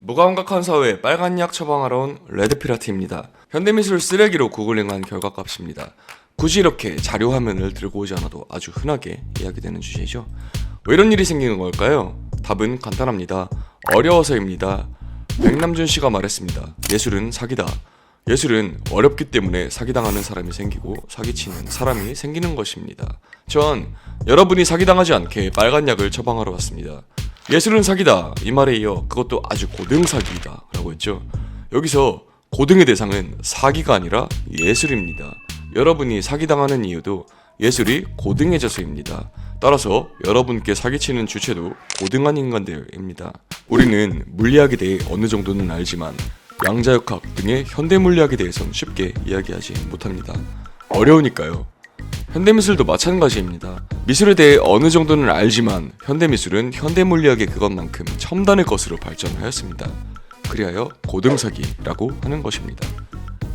무감각한 사회에 빨간 약 처방하러 온 레드피라티입니다. 현대미술 쓰레기로 구글링한 결과값입니다. 굳이 이렇게 자료 화면을 들고 오지 않아도 아주 흔하게 이야기되는 주제죠. 왜 이런 일이 생기는 걸까요? 답은 간단합니다. 어려워서입니다. 백남준 씨가 말했습니다. 예술은 사기다. 예술은 어렵기 때문에 사기당하는 사람이 생기고 사기치는 사람이 생기는 것입니다. 전 여러분이 사기당하지 않게 빨간 약을 처방하러 왔습니다. 예술은 사기다 이 말에 이어 그것도 아주 고등 사기이다 라고 했죠. 여기서 고등의 대상은 사기가 아니라 예술입니다. 여러분이 사기당하는 이유도 예술이 고등해져서입니다. 따라서 여러분께 사기치는 주체도 고등한 인간들입니다. 우리는 물리학에 대해 어느 정도는 알지만 양자역학 등의 현대물리학에 대해서는 쉽게 이야기하지 못합니다. 어려우니까요. 현대미술도 마찬가지입니다. 미술에 대해 어느 정도는 알지만 현대미술은 현대물리학의 그것만큼 첨단의 것으로 발전하였습니다. 그리하여 고등사기라고 하는 것입니다.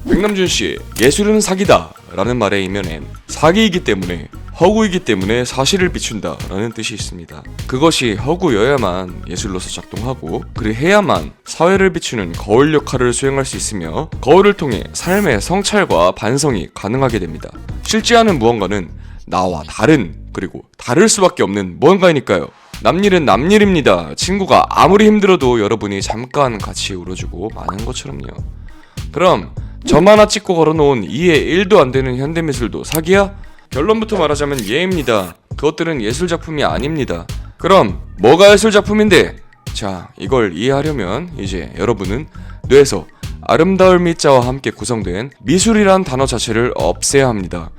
백남준씨의 예술은 사기다 라는 말의 이면엔 사기이기 때문에 허구이기 때문에 사실을 비춘다 라는 뜻이 있습니다. 그것이 허구여야만 예술로서 작동하고 그리해야만 사회를 비추는 거울 역할을 수행할 수 있으며 거울을 통해 삶의 성찰과 반성이 가능하게 됩니다. 실제하는 무언가는 나와 다른 그리고 다를 수밖에 없는 무언가이니까요. 남일은 남일입니다. 친구가 아무리 힘들어도 여러분이 잠깐 같이 울어주고 마는 것처럼요. 그럼 점 하나 찍고 걸어놓은 이해 1도 안 되는 현대미술도 사기야? 결론부터 말하자면 예입니다. 그것들은 예술작품이 아닙니다. 그럼 뭐가 예술작품인데? 자, 이걸 이해하려면 이제 여러분은 뇌에서 아름다울 미자와 함께 구성된 미술이란 단어 자체를 없애야 합니다.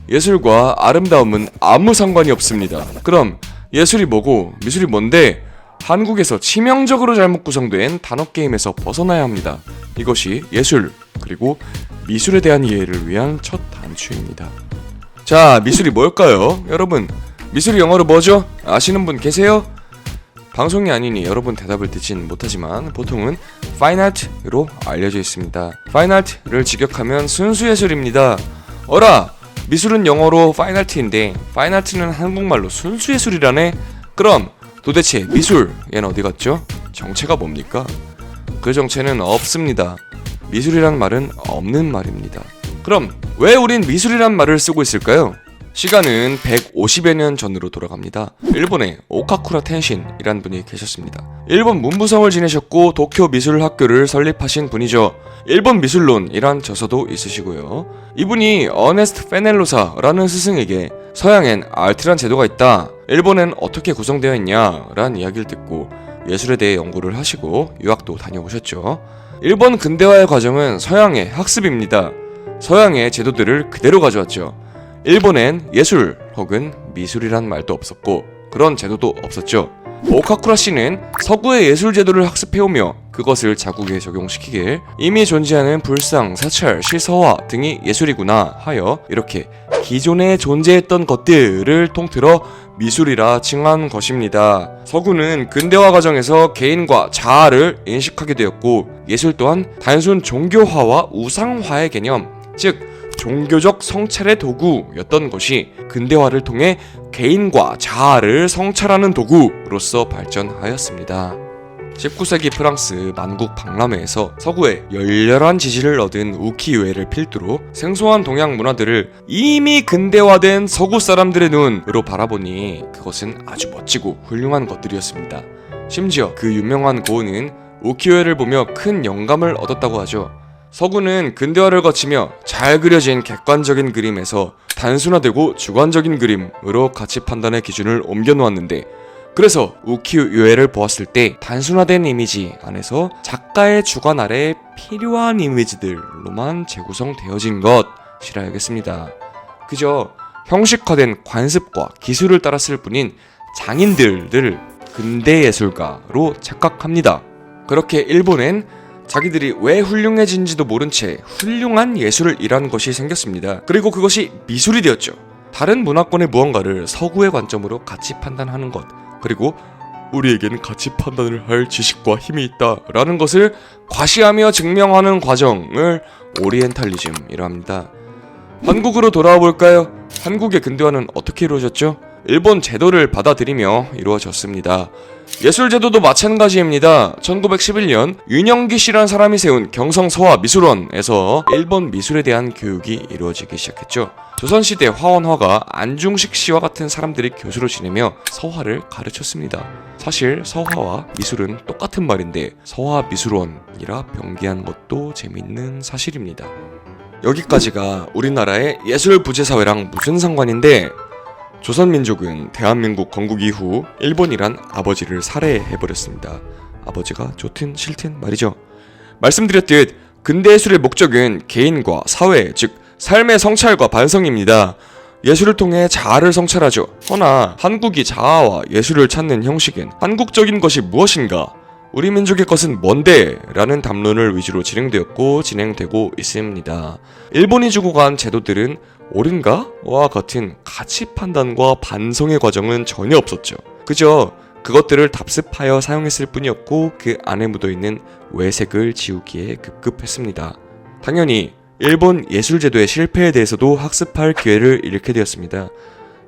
예술과 아름다움은 아무 상관이 없습니다. 그럼 예술이 뭐고 미술이 뭔데? 한국에서 치명적으로 잘못 구성된 단어 게임에서 벗어나야 합니다. 이것이 예술 그리고 미술에 대한 이해를 위한 첫 단추입니다. 자, 미술이 뭘까요? 여러분, 미술이 영어로 뭐죠? 아시는 분 계세요? 방송이 아니니 여러분 대답을 듣진 못하지만 보통은 Fine Art로 알려져 있습니다. Fine Art를 직역하면 순수예술입니다. 어라! 미술은 영어로 Fine Art인데 Fine Art는 한국말로 순수예술이라네? 그럼 도대체 미술, 얘는 어디 갔죠? 정체가 뭡니까? 그 정체는 없습니다. 미술이란 말은 없는 말입니다. 그럼 왜 우린 미술이란 말을 쓰고 있을까요? 시간은 150여 년 전으로 돌아갑니다. 일본에 오카쿠라 텐신이란 분이 계셨습니다. 일본 문부성을 지내셨고 도쿄 미술학교를 설립하신 분이죠. 일본 미술론이란 저서도 있으시고요. 이분이 어네스트 페넬로사라는 스승에게 서양엔 아트란 제도가 있다. 일본엔 어떻게 구성되어 있냐? 라는 이야기를 듣고 예술에 대해 연구를 하시고 유학도 다녀오셨죠. 일본 근대화의 과정은 서양의 학습입니다. 서양의 제도들을 그대로 가져왔죠. 일본엔 예술 혹은 미술이란 말도 없었고 그런 제도도 없었죠. 오카쿠라 씨는 서구의 예술 제도를 학습해오며 그것을 자국에 적용시키길 이미 존재하는 불상, 사찰, 시서화 등이 예술이구나 하여 이렇게 기존에 존재했던 것들을 통틀어 미술이라 칭한 것입니다. 서구는 근대화 과정에서 개인과 자아를 인식하게 되었고 예술 또한 단순 종교화와 우상화의 개념, 즉 종교적 성찰의 도구였던 것이 근대화를 통해 개인과 자아를 성찰하는 도구로서 발전하였습니다. 19세기 프랑스 만국 박람회에서 서구의 열렬한 지지를 얻은 우키요에를 필두로 생소한 동양 문화들을 이미 근대화된 서구 사람들의 눈으로 바라보니 그것은 아주 멋지고 훌륭한 것들이었습니다. 심지어 그 유명한 고은은 우키요에를 보며 큰 영감을 얻었다고 하죠. 서구는 근대화를 거치며 잘 그려진 객관적인 그림에서 단순화되고 주관적인 그림으로 가치 판단의 기준을 옮겨놓았는데 그래서 우키요에를 보았을 때 단순화된 이미지 안에서 작가의 주관 아래 필요한 이미지들로만 재구성되어진 것이라야겠습니다. 그저 형식화된 관습과 기술을 따랐을 뿐인 장인들을 근대예술가로 착각합니다. 그렇게 일본엔 자기들이 왜 훌륭해진지도 모른 채 훌륭한 예술을 일한 것이 생겼습니다. 그리고 그것이 미술이 되었죠. 다른 문화권의 무언가를 서구의 관점으로 가치 판단하는 것, 그리고 우리에게는 가치 판단을 할 지식과 힘이 있다라는 것을 과시하며 증명하는 과정을 오리엔탈리즘이라 합니다. 한국으로 돌아와 볼까요? 한국의 근대화는 어떻게 이루어졌죠? 일본 제도를 받아들이며 이루어졌습니다. 예술 제도도 마찬가지입니다. 1911년 윤영기 씨라는 사람이 세운 경성서화미술원에서 일본 미술에 대한 교육이 이루어지기 시작했죠. 조선시대 화원화가 안중식 씨와 같은 사람들이 교수로 지내며 서화를 가르쳤습니다. 사실 서화와 미술은 똑같은 말인데 서화미술원이라 병기한 것도 재밌는 사실입니다. 여기까지가 우리나라의 예술 부재사회랑 무슨 상관인데, 조선민족은 대한민국 건국 이후 일본이란 아버지를 살해해버렸습니다. 아버지가 좋든 싫든 말이죠. 말씀드렸듯 근대예술의 목적은 개인과 사회, 즉 삶의 성찰과 반성입니다. 예술을 통해 자아를 성찰하죠. 허나 한국이 자아와 예술을 찾는 형식은 한국적인 것이 무엇인가? 우리 민족의 것은 뭔데? 라는 담론을 위주로 진행되었고 진행되고 있습니다. 일본이 주고 간 제도들은 옳은가? 와 같은 가치 판단과 반성의 과정은 전혀 없었죠. 그저 그것들을 답습하여 사용했을 뿐이었고 그 안에 묻어있는 외색을 지우기에 급급했습니다. 당연히 일본 예술 제도의 실패에 대해서도 학습할 기회를 잃게 되었습니다.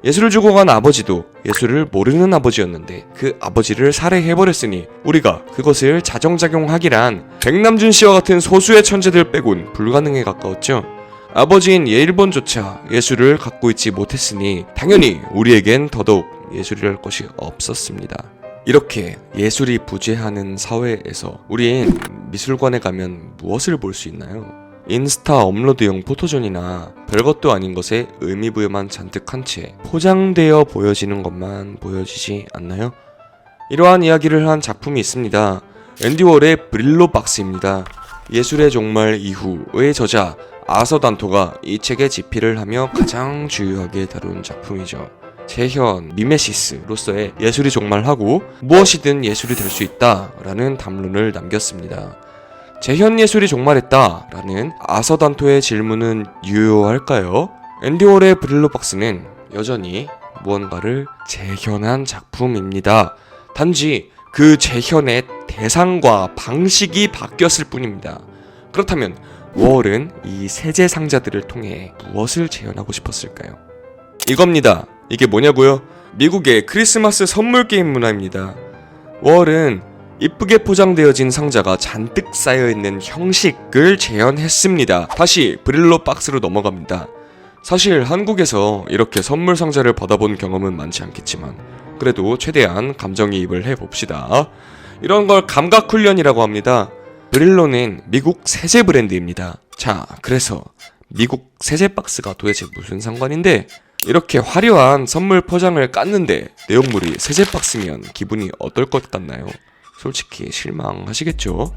예술을 주고 간 아버지도 예술을 모르는 아버지였는데 그 아버지를 살해해버렸으니 우리가 그것을 자정작용하기란 백남준 씨와 같은 소수의 천재들 빼곤 불가능에 가까웠죠. 아버지인 일본조차 예술을 갖고 있지 못했으니 당연히 우리에겐 더더욱 예술이랄 것이 없었습니다. 이렇게 예술이 부재하는 사회에서 우린 미술관에 가면 무엇을 볼 수 있나요? 인스타 업로드용 포토존이나 별것도 아닌 것에 의미부여만 잔뜩 한 채 포장되어 보여지는 것만 보여지지 않나요? 이러한 이야기를 한 작품이 있습니다. 앤디 월의 브릴로 박스입니다. 예술의 종말 이후의 저자 아서 단토가 이 책에 집필을 하며 가장 주요하게 다룬 작품이죠. 재현, 미메시스로서의 예술이 종말하고 무엇이든 예술이 될 수 있다라는 담론을 남겼습니다. 재현 예술이 종말했다라는 아서 단토의 질문은 유효할까요? 앤디 월의 브릴로 박스는 여전히 무언가를 재현한 작품입니다. 단지 그 재현의 대상과 방식이 바뀌었을 뿐입니다. 그렇다면 월은 이 세제 상자들을 통해 무엇을 재현하고 싶었을까요? 이겁니다. 이게 뭐냐고요? 미국의 크리스마스 선물 게임 문화입니다. 월은 이쁘게 포장되어진 상자가 잔뜩 쌓여있는 형식을 재현했습니다. 다시 브릴로 박스로 넘어갑니다. 사실 한국에서 이렇게 선물 상자를 받아본 경험은 많지 않겠지만 그래도 최대한 감정이입을 해봅시다. 이런 걸 감각훈련이라고 합니다. 브릴로는 미국 세제 브랜드입니다. 자, 그래서 미국 세제 박스가 도대체 무슨 상관인데, 이렇게 화려한 선물 포장을 깠는데 내용물이 세제 박스면 기분이 어떨 것 같나요? 솔직히 실망하시겠죠?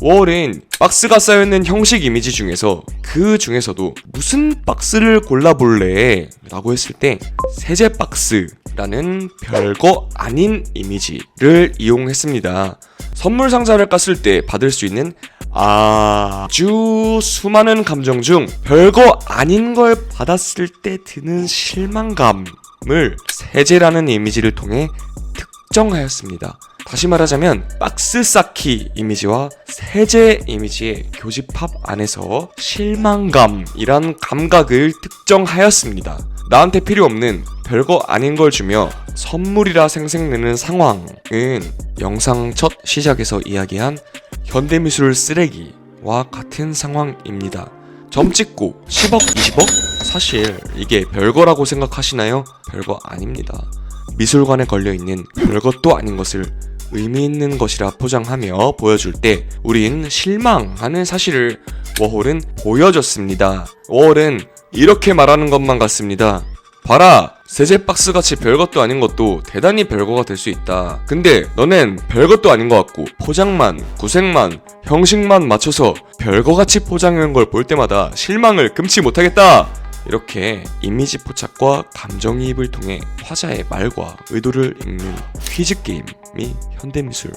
월은 박스가 쌓여있는 형식 이미지 중에서 그 중에서도 무슨 박스를 골라볼래? 라고 했을 때 세제 박스라는 별거 아닌 이미지를 이용했습니다. 선물 상자를 깠을 때 받을 수 있는 아주 수많은 감정 중 별거 아닌 걸 받았을 때 드는 실망감을 세제라는 이미지를 통해 특정하였습니다. 다시 말하자면 박스 쌓기 이미지와 세제 이미지의 교집합 안에서 실망감이란 감각을 특정하였습니다. 나한테 필요 없는 별거 아닌 걸 주며 선물이라 생색내는 상황은 영상 첫 시작에서 이야기한 현대미술 쓰레기와 같은 상황입니다. 점 찍고 10억, 20억? 사실 이게 별거라고 생각하시나요? 별거 아닙니다. 미술관에 걸려있는 별것도 아닌 것을 의미 있는 것이라 포장하며 보여줄 때 우린 실망하는 사실을 워홀은 보여줬습니다. 워홀은 이렇게 말하는 것만 같습니다. 봐라, 세제 박스같이 별것도 아닌 것도 대단히 별거가 될 수 있다. 근데 너넨 별것도 아닌 것 같고 포장만, 구색만, 형식만 맞춰서 별거같이 포장한 걸 볼 때마다 실망을 금치 못하겠다. 이렇게 이미지 포착과 감정이입을 통해 화자의 말과 의도를 읽는 퀴즈 게임이 현대미술,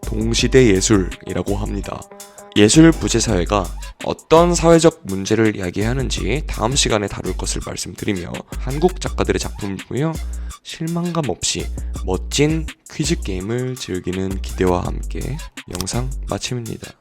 동시대 예술이라고 합니다. 예술 부재사회가 어떤 사회적 문제를 이야기하는지 다음 시간에 다룰 것을 말씀드리며 한국 작가들의 작품이고요. 실망감 없이 멋진 퀴즈 게임을 즐기는 기대와 함께 영상 마칩니다.